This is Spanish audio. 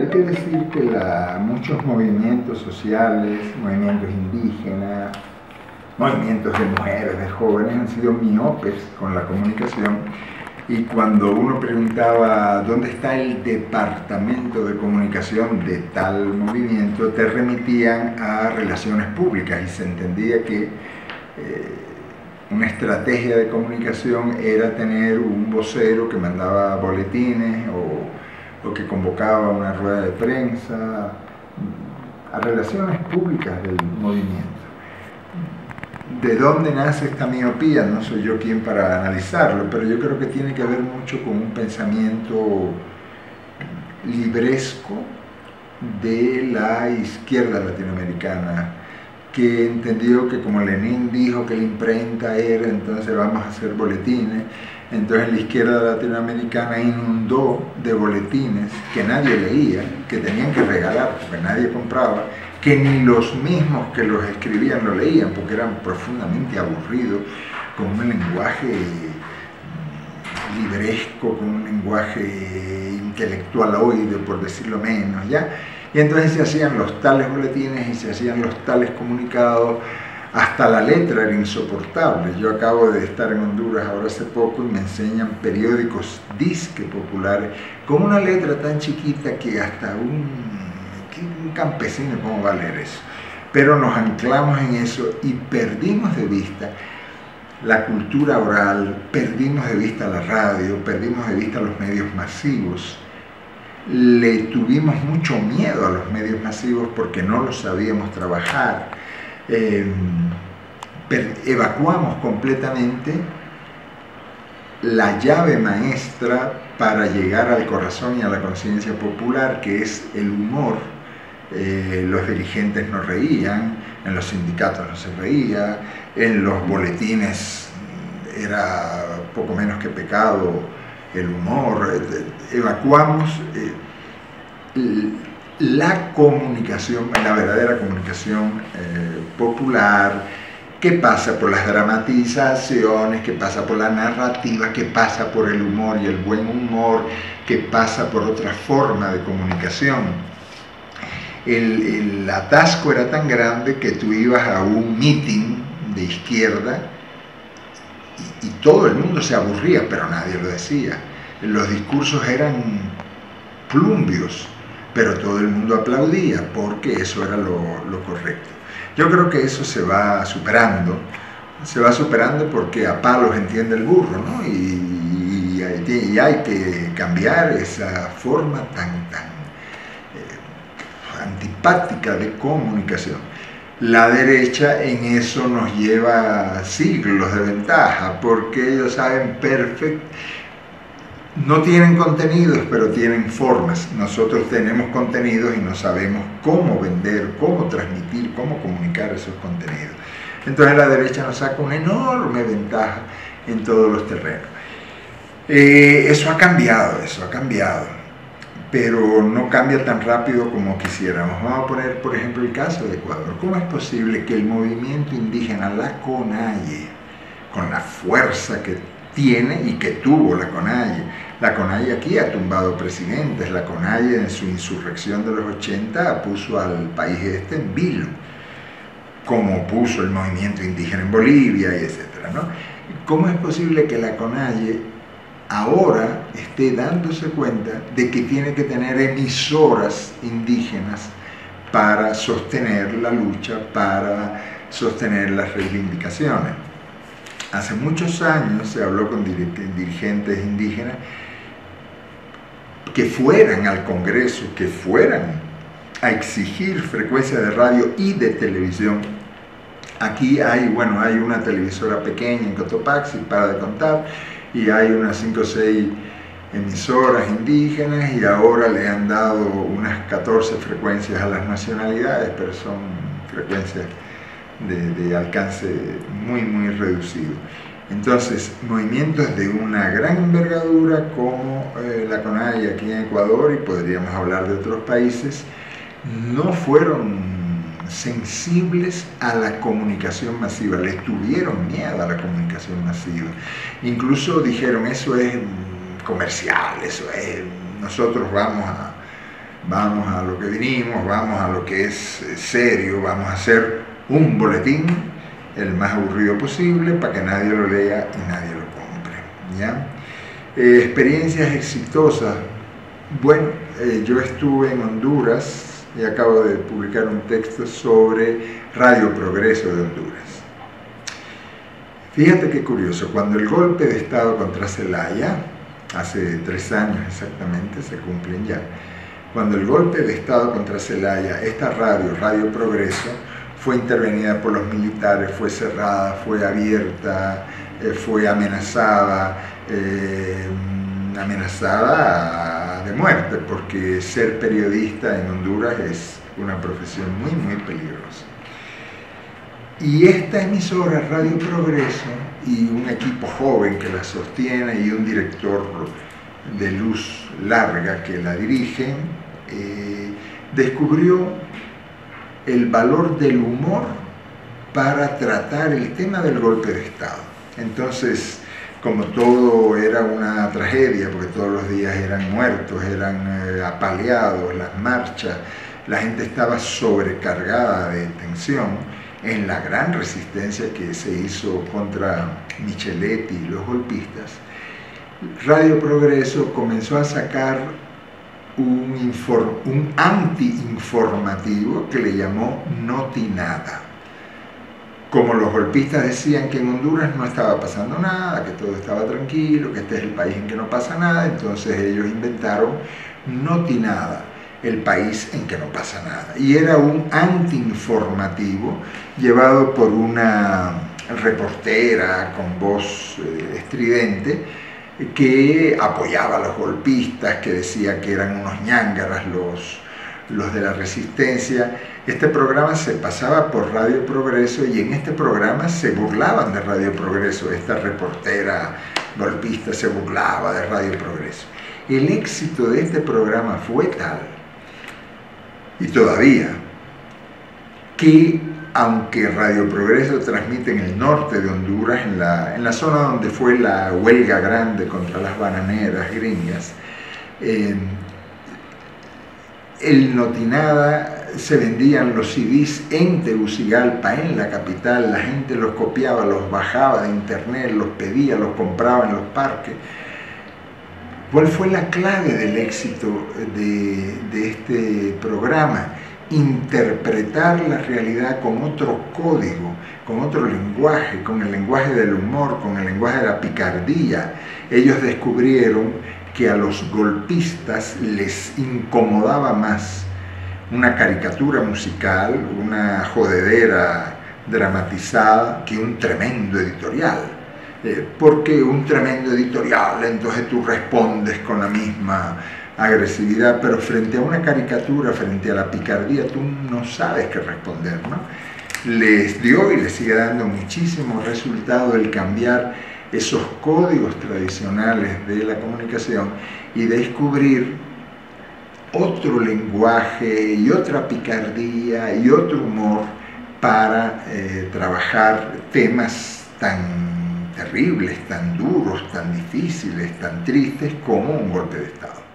hay que decir que muchos movimientos sociales, movimientos indígenas, movimientos de mujeres, de jóvenes, han sido miopes con la comunicación, y cuando uno preguntaba dónde está el departamento de comunicación de tal movimiento, te remitían a relaciones públicas, y se entendía que una estrategia de comunicación era tener un vocero que mandaba boletines o que convocaba una rueda de prensa, a relaciones públicas del movimiento. ¿De dónde nace esta miopía? No soy yo quien para analizarlo, pero yo creo que tiene que ver mucho con un pensamiento libresco de la izquierda latinoamericana, que entendió que como Lenin dijo que la imprenta era, entonces vamos a hacer boletines. Entonces la izquierda latinoamericana inundó de boletines que nadie leía, que tenían que regalar porque nadie compraba, que ni los mismos que los escribían lo leían porque eran profundamente aburridos, con un lenguaje libresco, con un lenguaje intelectualoide, por decirlo menos, ¿ya? Y entonces se hacían los tales boletines y se hacían los tales comunicados, hasta la letra era insoportable. Yo acabo de estar en Honduras ahora hace poco y me enseñan periódicos disque populares con una letra tan chiquita que hasta un campesino cómo va a leer eso. Pero nos anclamos en eso y perdimos de vista la cultura oral, perdimos de vista la radio, perdimos de vista los medios masivos. Le tuvimos mucho miedo a los medios masivos porque no los sabíamos trabajar. Evacuamos completamente la llave maestra para llegar al corazón y a la conciencia popular, que es el humor. Los dirigentes no reían, en los sindicatos no se reía, en los boletines era poco menos que pecado el humor. Evacuamos la comunicación, la verdadera comunicación popular, que pasa por las dramatizaciones, que pasa por la narrativa, que pasa por el humor y el buen humor, que pasa por otra forma de comunicación. El atasco era tan grande que tú ibas a un meeting de izquierda y todo el mundo se aburría, pero nadie lo decía. Los discursos eran plumbios, pero todo el mundo aplaudía porque eso era lo correcto. Yo creo que eso se va superando porque a palos entiende el burro, ¿no? Y hay que cambiar esa forma tan antipática de comunicación. La derecha en eso nos lleva siglos de ventaja, porque ellos saben perfecto. No tienen contenidos, pero tienen formas. Nosotros tenemos contenidos y no sabemos cómo vender, cómo transmitir, cómo comunicar esos contenidos. Entonces la derecha nos saca una enorme ventaja en todos los terrenos. Eso ha cambiado, pero no cambia tan rápido como quisiéramos. Vamos a poner, por ejemplo, el caso de Ecuador. ¿Cómo es posible que el movimiento indígena, la CONAIE, con la fuerza que tiene y que tuvo la CONAIE aquí ha tumbado presidentes, la CONAIE en su insurrección de los 80 puso al país este en vilo, como puso el movimiento indígena en Bolivia, y etcétera, ¿no? ¿Cómo es posible que la CONAIE ahora esté dándose cuenta de que tiene que tener emisoras indígenas para sostener la lucha, para sostener las reivindicaciones? Hace muchos años se habló con dirigentes indígenas que fueran al Congreso, que fueran a exigir frecuencia de radio y de televisión. Aquí hay una televisora pequeña en Cotopaxi, para de contar, y hay unas 5 o 6 emisoras indígenas, y ahora le han dado unas 14 frecuencias a las nacionalidades, pero son frecuencias de alcance muy reducido. Entonces, movimientos de una gran envergadura como la CONAIE aquí en Ecuador, y podríamos hablar de otros países, no fueron sensibles a la comunicación masiva, les tuvieron miedo a la comunicación masiva. Incluso dijeron, eso es comercial, eso es, nosotros vamos vamos a lo que vinimos, vamos a lo que es serio, vamos a hacer un boletín el más aburrido posible para que nadie lo lea y nadie lo compre, ¿ya? Experiencias exitosas. Bueno, yo estuve en Honduras y acabo de publicar un texto sobre Radio Progreso de Honduras. Fíjate qué curioso, cuando el golpe de Estado contra Zelaya, hace 3 años exactamente, se cumplen ya, cuando el golpe de Estado contra Zelaya, esta Radio Progreso, fue intervenida por los militares, fue cerrada, fue abierta, fue amenazada de muerte, porque ser periodista en Honduras es una profesión muy, muy peligrosa. Y esta emisora, Radio Progreso, y un equipo joven que la sostiene y un director de luz larga que la dirige, descubrió el valor del humor para tratar el tema del golpe de Estado. Entonces, como todo era una tragedia, porque todos los días eran muertos, eran apaleados, las marchas, la gente estaba sobrecargada de tensión en la gran resistencia que se hizo contra Micheletti y los golpistas. Radio Progreso comenzó a sacar un anti-informativo que le llamó Notinada. Como los golpistas decían que en Honduras no estaba pasando nada, que todo estaba tranquilo, que este es el país en que no pasa nada, entonces ellos inventaron Notinada, el país en que no pasa nada. Y era un anti-informativo llevado por una reportera con voz estridente que apoyaba a los golpistas, que decía que eran unos ñángaras los de la resistencia. Este programa se pasaba por Radio Progreso y en este programa se burlaban de Radio Progreso. Esta reportera golpista se burlaba de Radio Progreso. El éxito de este programa fue tal, y todavía, que aunque Radio Progreso transmite en el norte de Honduras, en la zona donde fue la huelga grande contra las bananeras gringas, el Notinada se vendían los CDs en Tegucigalpa, en la capital, la gente los copiaba, los bajaba de internet, los pedía, los compraba en los parques. ¿Cuál fue la clave del éxito de este programa? Interpretar la realidad con otro código, con otro lenguaje, con el lenguaje del humor, con el lenguaje de la picardía. Ellos descubrieron que a los golpistas les incomodaba más una caricatura musical, una jodedera dramatizada, que un tremendo editorial. Porque un tremendo editorial, entonces tú respondes con la misma agresividad, pero frente a una caricatura, frente a la picardía, tú no sabes qué responder, ¿no? Les dio y les sigue dando muchísimo resultado el cambiar esos códigos tradicionales de la comunicación y descubrir otro lenguaje y otra picardía y otro humor para trabajar temas tan terribles, tan duros, tan difíciles, tan tristes como un golpe de Estado.